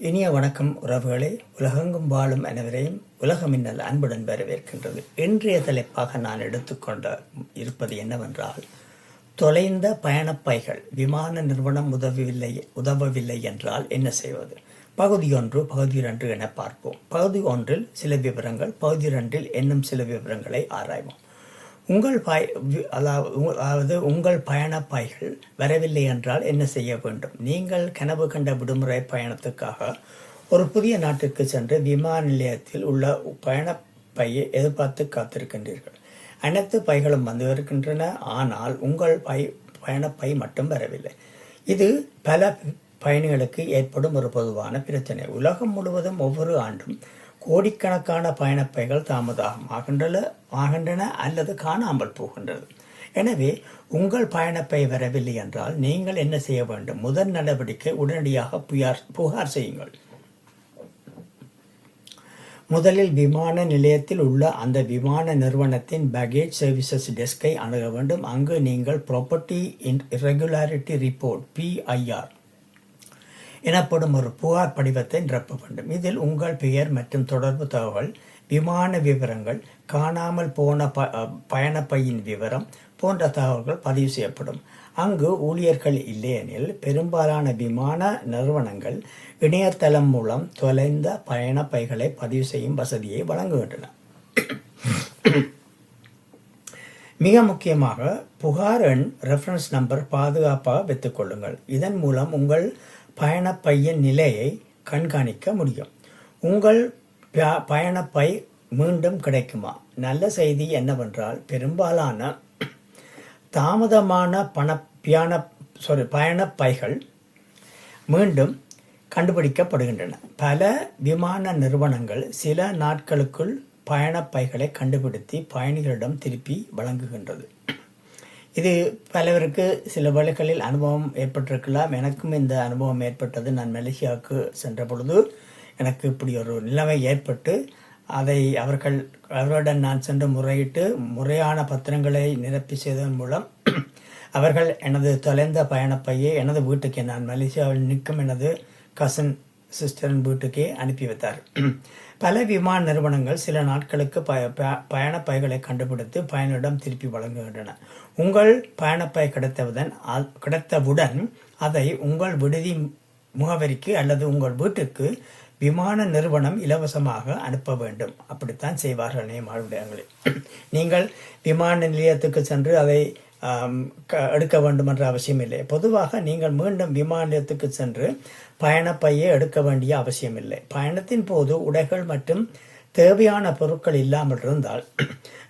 இனிய வணக்கம் உறவுகளே. உலகெங்கும் வாழும் அனைவரையும் உலக மின்னல் அன்புடன் வரவேற்கின்றது. இன்றைய தலைப்பாக நான் எடுத்துக்கொண்ட இருப்பது என்னவென்றால், தொலைந்த பயணப்பைகள் விமான நிறுவனம் உதவவில்லை என்றால் என்ன செய்வது? பகுதி 1, பகுதி 2 என பார்ப்போம். பகுதி 1 சில விவரங்கள், பகுதி 2 இன்னும் சில விவரங்களை ஆராய்வோம். உங்கள் பயணப்பைகள் வரவில்லை என்றால் என்ன செய்ய வேண்டும்? நீங்கள் கனவு கண்ட விடுமுறை பயணத்துக்காக ஒரு புதிய நாட்டிற்கு சென்று விமான நிலையத்தில் உள்ள பயணப்பையை எதிர்பார்த்து காத்திருக்கின்றீர்கள். அனைத்து பைகளும் வந்து வருகின்றன, ஆனால் உங்கள் பயணப்பை மட்டும் வரவில்லை. இது பல பயணிகளுக்கு ஏற்படும் ஒரு பொதுவான பிரச்சனை. உலகம் முழுவதும் ஒவ்வொரு ஆண்டும் கோடிக்கணக்கான பயணப்பைகள் தாமதமாகின்றன அல்லது காணாமல் போகின்றது. எனவே உங்கள் பயணப்பை வரவில்லை என்றால் நீங்கள் என்ன செய்ய வேண்டும்? முதல் நடவடிக்கை உடனடியாக புகார் செய்யுங்கள். முதலில் விமான நிலையத்தில் உள்ள அந்த விமான நிறுவனத்தின் பேகேஜ் சர்வீசஸ் டெஸ்கை அணுக வேண்டும். அங்கு நீங்கள் ப்ராப்பர்ட்டி இர்ரெகுலாரிட்டி ரிப்போர்ட் PIR எனப்படும் ஒரு புகார் படிவத்தை நிரப்ப வேண்டும். இதில் உங்கள் பெயர் மற்றும் தொடர்பு தகவல், விமான விவரங்கள், காணாமல் போன பயணப்பையின் விவரம் போன்ற தகவல்கள் பதிவு செய்யப்படும். அங்கு ஊழியர்கள் இல்லையெனில் பெரும்பாலான விமான நிறுவனங்கள் இணையதளம் மூலம் தொலைந்த பயணப்பைகளை பதிவு செய்யும் வசதியை வழங்குகின்றன. மிக முக்கியமாக புகார் எண் ரெஃபரன்ஸ் நம்பர் பாதுகாப்பாக வைத்துக் கொள்ளுங்கள். இதன் மூலம் உங்கள் பயணப்பையின் நிலையை கண்காணிக்க முடியும். உங்கள் பயணப்பை மீண்டும் கிடைக்குமா? நல்ல செய்தி என்னவென்றால், பெரும்பாலான தாமதமான பயணப்பைகள் மீண்டும் கண்டுபிடிக்கப்படுகின்றன. பல விமான நிறுவனங்கள் சில நாட்களுக்குள் பயணப்பைகளை கண்டுபிடித்து பயணிகளிடம் திருப்பி வழங்குகின்றது. இது பலவருக்கு சில வேளைகளில் அனுபவம் ஏற்பட்டிருக்கலாம். எனக்கும் இந்த அனுபவம் ஏற்பட்டது. நான் மலேசியாவுக்கு சென்ற பொழுது எனக்கு இப்படி ஒரு நிலைமை ஏற்பட்டு அதை அவர்களுடன் நான் சென்று முறையிட்டு முறையான பத்திரங்களை நிரப்பி செய்ததன் மூலம் அவர்கள் எனது தொலைந்த பயணப்பையை எனது வீட்டுக்கே, நான் மலேசியாவில் நிற்கும் எனது கசின் சிஸ்டரின் வீட்டுக்கே அனுப்பி வைத்தார். பல விமான நிறுவனங்கள் சில நாட்களுக்கு பயணப்பைகளை கண்டுபிடித்து பயணியிடம் திருப்பி வழங்குகின்றன. உங்கள் பயணப்பை கிடைத்தவுடன் அதை உங்கள் விடுதி முகவரிக்கு அல்லது உங்கள் வீட்டுக்கு விமான நிறுவனம் இலவசமாக அனுப்ப வேண்டும். அப்படித்தான் செய்வார்கள் நேமாவிடங்களில். நீங்கள் விமான நிலையத்துக்கு சென்று அதை எடுக்க வேண்டும் என்ற அவசியம் இல்லை. பொதுவாக நீங்கள் மீண்டும் விமான நிலையத்துக்கு சென்று பயணப்பையை எடுக்க வேண்டிய அவசியம் இல்லை. பயணத்தின் போது உடைகள் மற்றும் தேவையான பொருட்கள் இல்லாமல் இருந்தால்,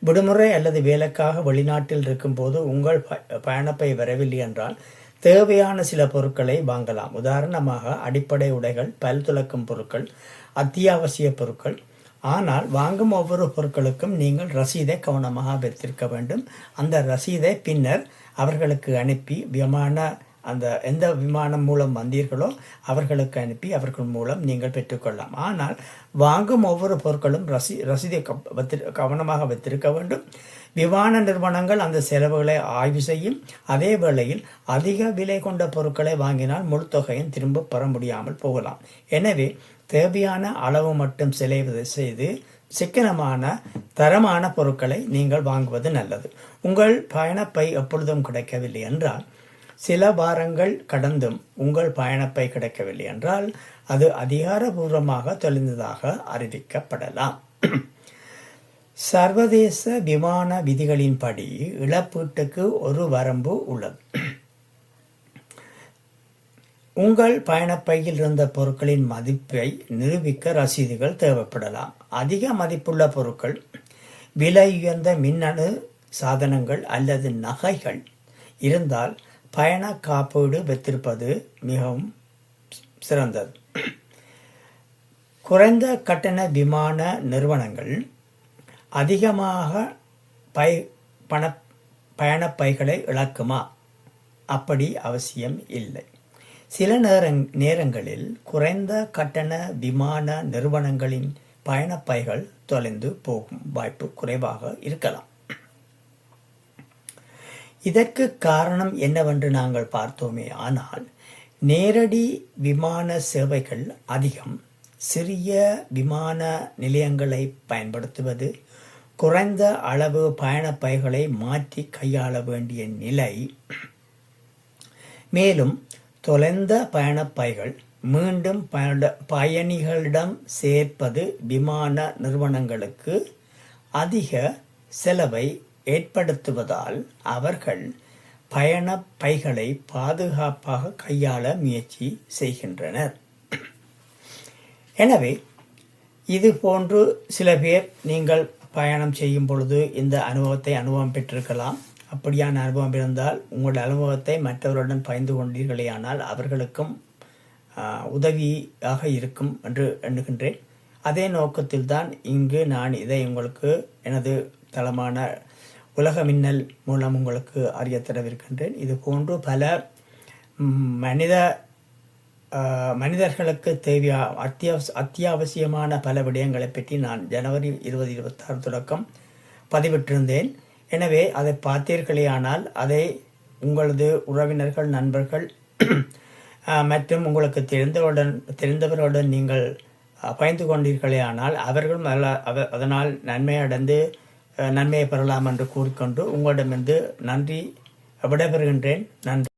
விடுமுறை அல்லது வேலைக்காக வெளிநாட்டில் இருக்கும் போது உங்கள் பயணப்பை வரவில்லை என்றால் தேவையான சில பொருட்களை வாங்கலாம். உதாரணமாக அடிப்படை உடைகள், பல் துலக்கும் பொருட்கள், அத்தியாவசிய பொருட்கள். ஆனால் வாங்கும் ஒவ்வொரு பொருட்களுக்கும் நீங்கள் ரசீதை கவனமாக வைத்திருக்க வேண்டும். அந்த ரசீதை பின்னர் அவர்களுக்கு அனுப்பி எந்த விமானம் மூலம் வந்தீர்களோ அவர்களுக்கு அனுப்பி அவர்கள் மூலம் நீங்கள் பெற்றுக்கொள்ளலாம். ஆனால் வாங்கும் ஒவ்வொரு பொருட்களும் ரசீதை கவனமாக வைத்திருக்க வேண்டும். விமான நிறுவனங்கள் அந்த செலவுகளை ஆய்வு செய்யும். அதே வேளையில் அதிக விலை கொண்ட பொருட்களை வாங்கினால் முழு தொகையும் திரும்ப பெற முடியாமல் போகலாம். எனவே தேவையான அளவு மட்டும் செலவு செய்து சிக்கனமான தரமான பொருட்களை நீங்கள் வாங்குவது நல்லது. உங்கள் பயணப்பை எப்பொழுதும் கிடைக்கவில்லை என்றால், சில வாரங்கள் கடந்தும் உங்கள் பயணப்பை கிடைக்கவில்லை என்றால் அது அதிகாரபூர்வமாக தொலைந்ததாக அறிவிக்கப்படலாம். சர்வதேச விமான விதிகளின்படி இழப்பீட்டுக்கு ஒரு வரம்பு உள்ளது. உங்கள் பயணப்பையில் இருந்த பொருட்களின் மதிப்பை நிரூபிக்க ரசீதுகள் தேவைப்படலாம். அதிக மதிப்புள்ள பொருட்கள், விலை உயர்ந்த மின்னணு சாதனங்கள் அல்லது நகைகள் இருந்தால் பயண காப்பீடு வைத்திருப்பது மிகவும் சிறந்தது. குறைந்த கட்டண விமான நிறுவனங்கள் அதிகமாக பயணப்பைகளை இழக்குமா? அப்படி அவசியம் இல்லை. சில நேரங்களில் குறைந்த கட்டண விமான நிறுவனங்களின் பயணப்பைகள் தொலைந்து போகும் வாய்ப்பு குறைவாக இருக்கலாம். இதற்கு காரணம் என்னவென்று நாங்கள் பார்த்தோமே ஆனால், நேரடி விமான சேவைகள் அதிகம், சிறிய விமான நிலையங்களை பயன்படுத்துவது, குறைந்த அளவு பயணப்பைகளை மாற்றி கையாள வேண்டிய நிலை, மேலும் தொலைந்த பயணப்பைகள் மீண்டும் பயணிகளிடம் சேர்ப்பது விமான நிறுவனங்களுக்கு அதிக செலவை ஏற்படுத்துவதால் அவர்கள் பயணப்பைகளை பாதுகாப்பாக கையாள முயற்சி செய்கின்றனர். எனவே இது போன்று சில பேர் நீங்கள் பயணம் செய்யும் பொழுது இந்த அனுபவம் பெற்றிருக்கலாம். அப்படியான அனுபவம் இருந்தால் உங்களுடைய அனுபவத்தை மற்றவருடன் பகிர்ந்து கொண்டீர்களேயானால் அவர்களுக்கும் உதவியாக இருக்கும் என்று எண்ணுகின்றேன். அதே நோக்கத்தில் தான் இங்கு நான் இதை உங்களுக்கு எனது தளமான உலக மின்னல் மூலம் உங்களுக்கு அறிய தரவிருக்கின்றேன். இது போன்று பல மனிதர்களுக்கு அத்தியாவசியமான பல விடயங்களை பற்றி நான் ஜனவரி 2026 தொடக்கம் பதிவிட்டிருந்தேன். எனவே அதை பார்த்தீர்களேயானால் அதை உங்களது உறவினர்கள், நண்பர்கள் மற்றும் உங்களுக்கு தெரிந்தவருடன் நீங்கள் பகிர்ந்து கொண்டீர்களேயானால் அவர்களும் அதனால் நன்மையை பெறலாம் என்று கூறிக்கொண்டு உங்களிடமிருந்து நன்றி விடைபெறுகின்றேன். நன்றி.